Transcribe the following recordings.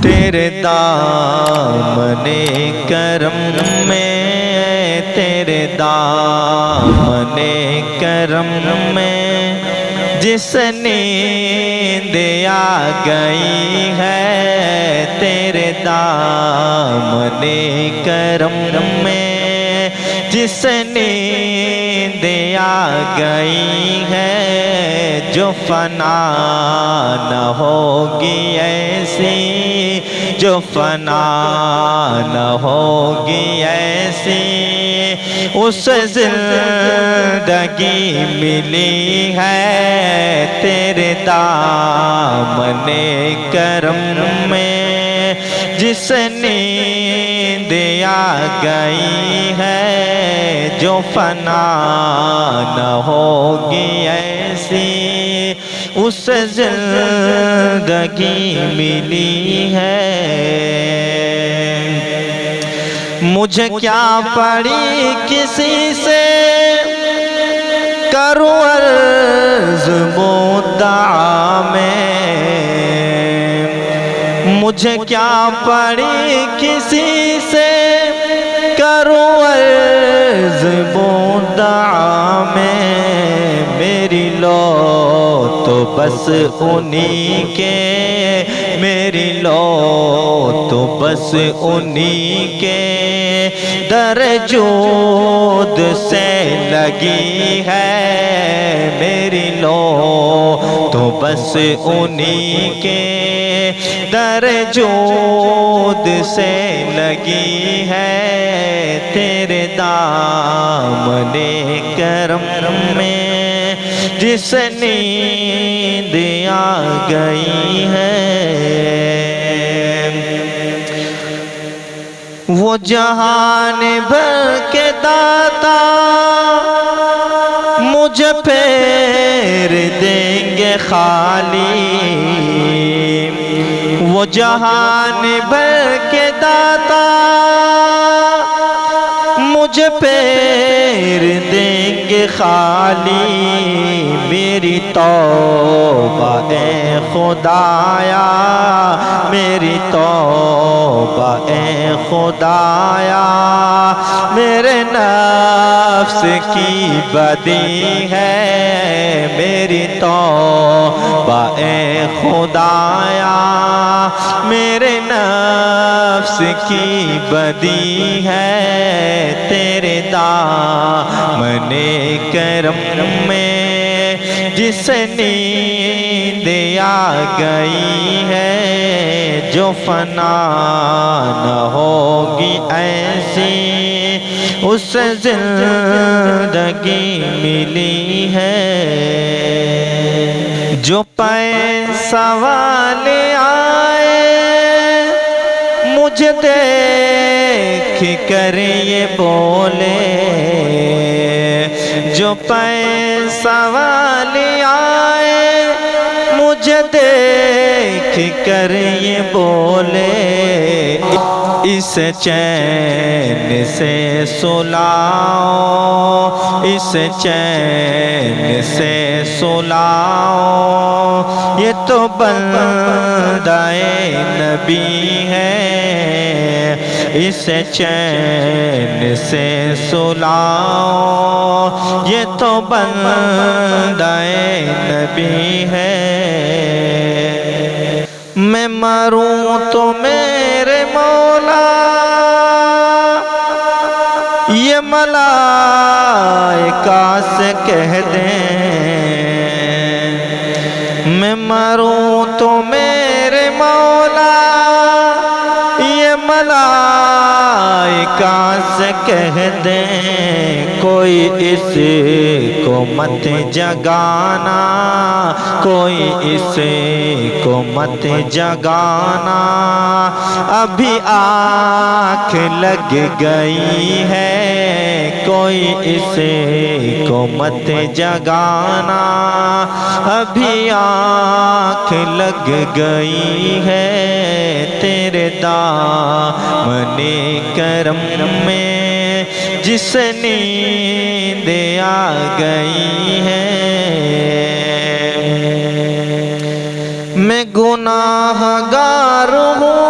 تیرے دامن کرم میں، تیرے دامن کرم میں جس نیند آ گئی ہے، تیرے دامن کرم میں جس نیند آ گئی ہے، جو فنا نہ ہوگی ایسی، جو فنا نہ ہوگی ایسی، اس زندگی ملی ہے، تیرے دامن کرم میں جس نیند آ گئی ہے، جو فنا نہ ہوگی ایسی، اس زندگی ملی ہے۔ مجھے کیا پڑی کسی سے کروں عرض مدعا میں، مجھے کیا پڑی کسی سے کروں عرض مدعا میں، میری لو تو بس انہی کے، میری لو تو بس انہی کے در جود سے لگی ہے، میری لو تو بس انہی کے در جود سے لگی ہے، تیرے دامن کرم میں جس نیند آ گئی ہے، وہ جہان بھر کے داتا مجھے پھیر دیں گے خالی، وہ جہان بھر کے داتا مجھے پھیر دیں گے خالی، میری توبہ اے خدایا، میری توبہ اے خدایا، میرے نفس کی بدی ہے، میری توبہ اے خدایا، میرے نفس کی بدی ہے، تیرے دامن کرم میں جس نیند آ گئی ہے، جو فنا نہ ہوگی ایسی، اس زندگی ملی ہے، جو پیسہ والے آئے مجھے دیکھ کر یہ بولے، جو پیسہ والے آئے مجھے دیکھ کر یہ بولے، اس چین سے سلاؤ، اس چین سے سلاؤ، یہ تو بندہ نبی ہے، اس چین سے سلاؤ، یہ تو بندہ نبی ہے، میں مروں تو میرے مولا یہ ملائکہ سے کہہ دیں، میں مروں تو میرے مولا یہ ملائکہ سے کہہ دیں، کوئی اس کو مت جگانا، کوئی اس کو مت جگانا، ابھی آنکھ لگ گئی ہے، کوئی اس کو مت جگانا، ابھی آنکھ لگ گئی ہے، تیرے دامن کرم میں جس نیند آ گئی ہے، میں گناہ گار ہوں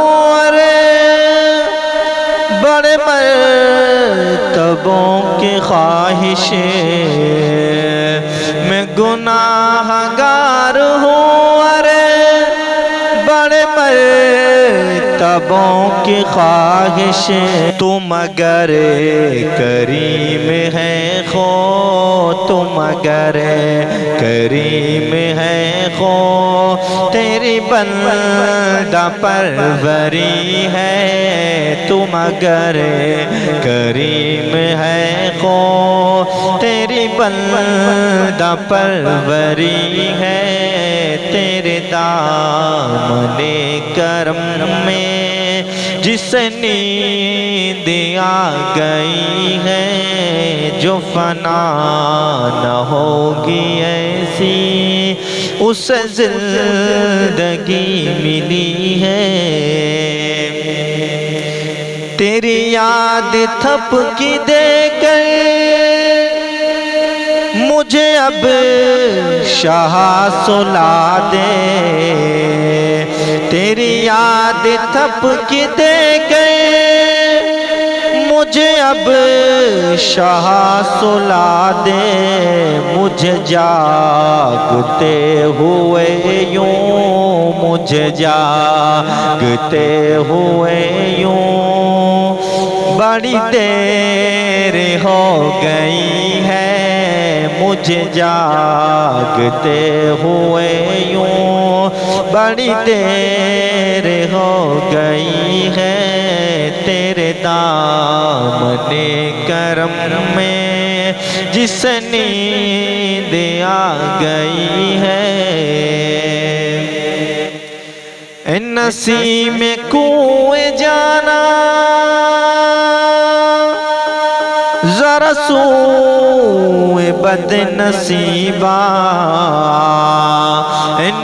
خواہش میں گناہ گار ہوں ارے بڑے مرتبوں کی خواہش تم اگر کریم ہے خو تم اگر کریم ہے خو تیری بندہ پروری ہے تم اگر کریم ہے خو تیری بندہ پروری ہے تیرے دامن کرم میں جس نیند آ گئی ہے جو فنا نہ ہوگی ایسی اسے زندگی ملی ہے تیری یاد تھپکی دے کر مجھے اب شاہ سلا دے تیری یاد تھپکی دے گئے مجھے اب شاہ سلا دے مجھے جاگتے ہوئے یوں مجھے جاگتے ہوئے یوں بڑی دیر ہو گئی ہے مجھے جاگتے ہوئے یوں بڑی دیر ہو گئی ہے تیرے دامن کرم میں جس نیند آ گئی ہے نسیم کوئے جانا ذرا سوئے بد نصیبہ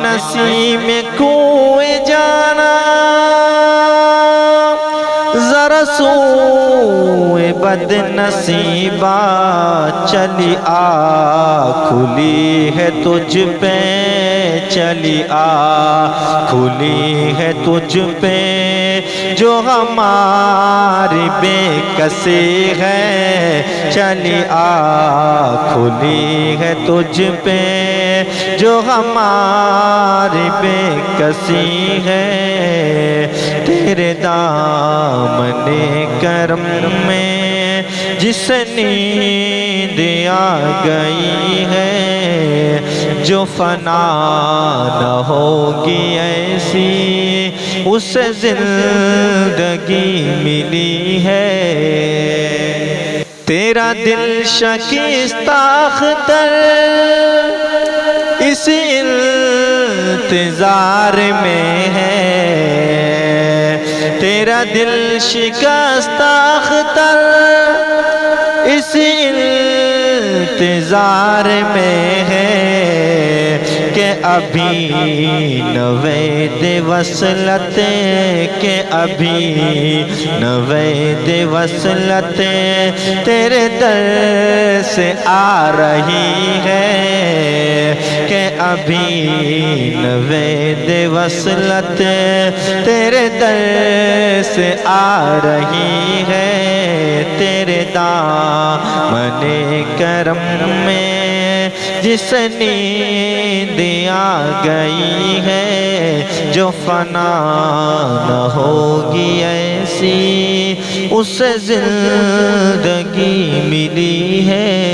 نسیم کوئے جانا ذرا سوئے بد نصیبہ چلی آ کھلی ہے تجھ پہ چلی آ کھلی ہے تجھ پہ جو ہماری بے کسی ہے چلی آ کھلی ہے تجھ پہ جو ہماری بے کسی ہے تیرے دامن کرم میں جس نیند آ گئی ہے جو فنا نہ ہوگی ایسی اسے زندگی ملی ہے تیرا دل شکستہ اختر اس انتظار میں ہے تیرا دل شکستہ اختر اس انتظار میں ہے کہ ابھی نوید وصلت کہ ابھی نوید وصلت تیرے در سے آ رہی ہے کہ ابھی نوید وصلت تیرے در سے آ رہی ہے تیرے دامن کرم میں جس نیند آ گئی ہے جو فنا نہ ہوگی ایسی اسے زندگی ملی ہے